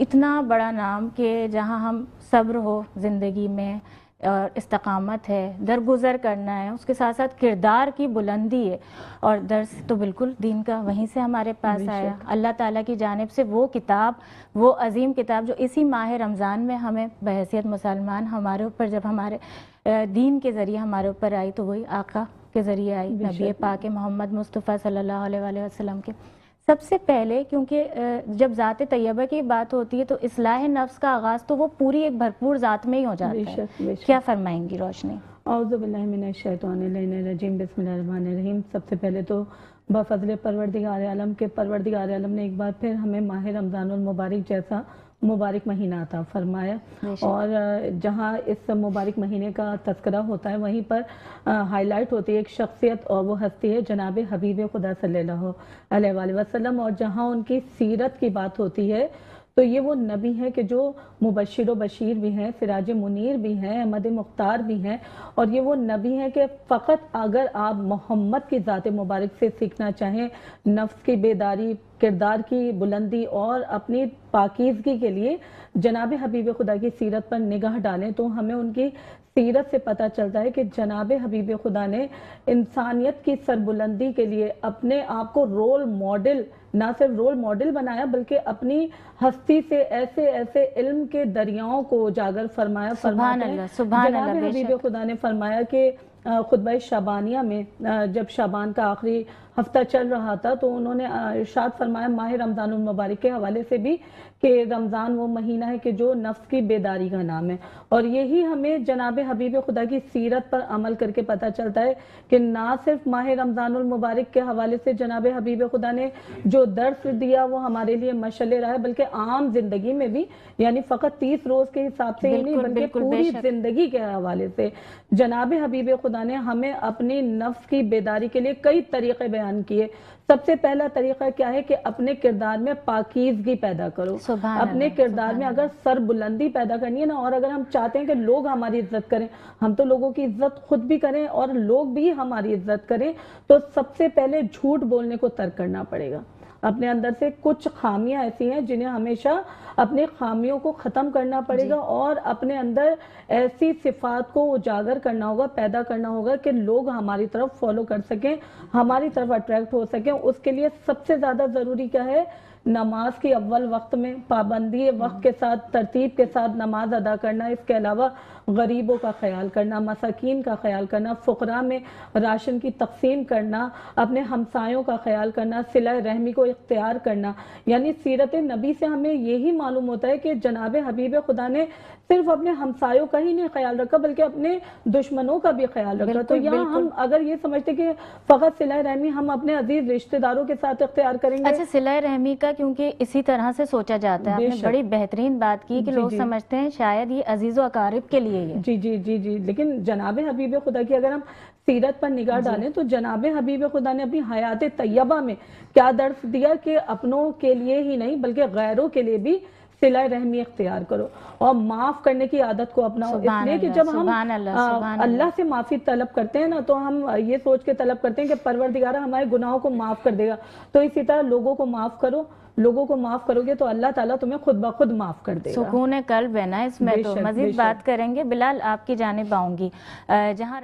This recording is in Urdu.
اتنا بڑا نام کہ جہاں ہم صبر ہو زندگی میں اور استقامت ہے، درگزر کرنا ہے، اس کے ساتھ ساتھ کردار کی بلندی ہے، اور درس تو بالکل دین کا وہیں سے ہمارے پاس آیا، اللہ تعالیٰ کی جانب سے وہ کتاب، وہ عظیم کتاب جو اسی ماہ رمضان میں ہمیں بحیثیت مسلمان ہمارے اوپر جب ہمارے دین کے ذریعے ہمارے اوپر آئی تو وہی آقا کے ذریعے آئی، نبی پاک محمد مصطفیٰ صلی اللہ علیہ وآلہ وسلم کے۔ سب سے پہلے کیونکہ جب ذات طیبہ کی بات ہوتی ہے تو اصلاح نفس کا آغاز تو وہ پوری ایک بھرپور ذات میں ہی ہو جاتا ہے۔ کیا فرمائیں گی روشنی؟ اعوذ باللہ من الشیطان الرجیم، بسم اللہ الرحمن الرحیم۔ سب سے پہلے تو بفضل پروردگار عالم کے پروردگار عالم نے ایک بار پھر ہمیں ماہ رمضان المبارک جیسا مبارک مہینہ عطا فرمایا، اور جہاں اس مبارک مہینے کا تذکرہ ہوتا ہے وہیں پر ہائی لائٹ ہوتی ہے ایک شخصیت، اور وہ ہستی ہے جناب حبیب خدا صلی اللہ علیہ وآلہ وسلم، اور جہاں ان کی سیرت کی بات ہوتی ہے تو یہ وہ نبی ہیں کہ جو مبشر و بشیر بھی ہیں، سراج منیر بھی ہیں، احمد مختار بھی ہیں، اور یہ وہ نبی ہیں کہ فقط اگر آپ محمد کی ذات مبارک سے سیکھنا چاہیں، نفس کی بیداری، کردار کی بلندی اور اپنی پاکیزگی کے لیے جناب حبیب خدا کی سیرت پر نگاہ ڈالیں تو ہمیں ان کی سیرت سے پتہ چلتا ہے کہ جناب حبیب خدا نے انسانیت کی سربلندی کے لیے اپنے آپ کو رول ماڈل، نہ صرف رول ماڈل بنایا بلکہ اپنی ہستی سے ایسے ایسے علم کے دریاؤں کو اجاگر فرمایا۔ جناب حبیب خدا نے فرمایا کہ خطبہ شعبانیہ میں جب شعبان کا آخری ہفتہ چل رہا تھا تو انہوں نے ارشاد فرمایا ماہ رمضان المبارک کے حوالے سے بھی کہ رمضان وہ مہینہ ہے کہ جو نفس کی بیداری کا نام ہے، اور یہی ہمیں جناب حبیب خدا کی سیرت پر عمل کر کے پتہ چلتا ہے کہ نہ صرف ماہ رمضان المبارک کے حوالے سے جناب حبیب خدا نے جو درس دیا وہ ہمارے لیے مشعل راہ ہے، بلکہ عام زندگی میں بھی، یعنی فقط 30 روز کے حساب سے ہی نہیں بلکہ پوری زندگی کے حوالے سے جناب حبیب خدا نے ہمیں اپنی نفس کی بیداری کے لیے کئی طریقے بیان کیے۔ سب سے پہلا طریقہ کیا ہے کہ اپنے کردار میں پاکیزگی پیدا کرو، اپنے کردار میں اگر سر بلندی پیدا کرنی ہے نا، اور اگر ہم چاہتے ہیں کہ لوگ ہماری عزت کریں، ہم تو لوگوں کی عزت خود بھی کریں اور لوگ بھی ہماری عزت کریں، تو سب سے پہلے جھوٹ بولنے کو ترک کرنا پڑے گا۔ اپنے اندر سے کچھ خامیاں ایسی ہیں جنہیں ہمیشہ اپنے خامیوں کو ختم کرنا پڑے گا، اور اپنے اندر ایسی صفات کو اجاگر کرنا ہوگا، پیدا کرنا ہوگا کہ لوگ ہماری طرف فالو کر سکیں، ہماری طرف اٹریکٹ ہو سکیں۔ اس کے لیے سب سے زیادہ ضروری کیا ہے؟ نماز کی اول وقت میں پابندی وقت کے ساتھ، ترتیب کے ساتھ نماز ادا کرنا، اس کے علاوہ غریبوں کا خیال کرنا، مساکین کا خیال کرنا، فقراء میں راشن کی تقسیم کرنا، اپنے ہمسایوں کا خیال کرنا، صلہ رحمی کو اختیار کرنا۔ یعنی سیرت نبی سے ہمیں یہی معلوم ہوتا ہے کہ جناب حبیب خدا نے صرف اپنے ہمسایوں کا ہی نہیں خیال رکھا بلکہ اپنے دشمنوں کا بھی خیال رکھا۔ تو یہاں ہم اگر یہ سمجھتے کہ فقط صلہ رحمی ہم اپنے عزیز رشتہ داروں کے ساتھ اختیار کریں گے۔ اچھا، صلہ رحمی کا کیونکہ اسی طرح سے سوچا جاتا ہے، آپ نے بڑی بہترین بات کی کہ لوگ سمجھتے ہیں شاید یہ عزیز و اقارب کے لیے ہے۔ جی، لیکن جناب حبیب خدا کی اگر ہم سیرت پر نگاہ ڈالیں تو جناب حبیب خدا نے اپنی حیات طیبہ میں کیا درس دیا کہ اپنوں کے لیے ہی نہیں بلکہ غیروں کے لیے بھی صلہ رحمی اختیار کرو اور معاف کرنے کی عادت کو اپناؤ۔ اس لیے کہ جب ہم اللہ سے معافی طلب کرتے ہیں نا تو ہم یہ سوچ کے طلب کرتے ہیں کہ پروردگار ہمارے گناہوں کو معاف کر دے گا، تو اسی طرح لوگوں کو معاف کرو، لوگوں کو معاف کرو گے تو اللہ تعالیٰ تمہیں خود بخود معاف کر دے گا۔ سکون قلب ہے نا اس میں۔ تو مزید بات کریں گے، بلال آپ کی جانب آؤں گی۔ جہاں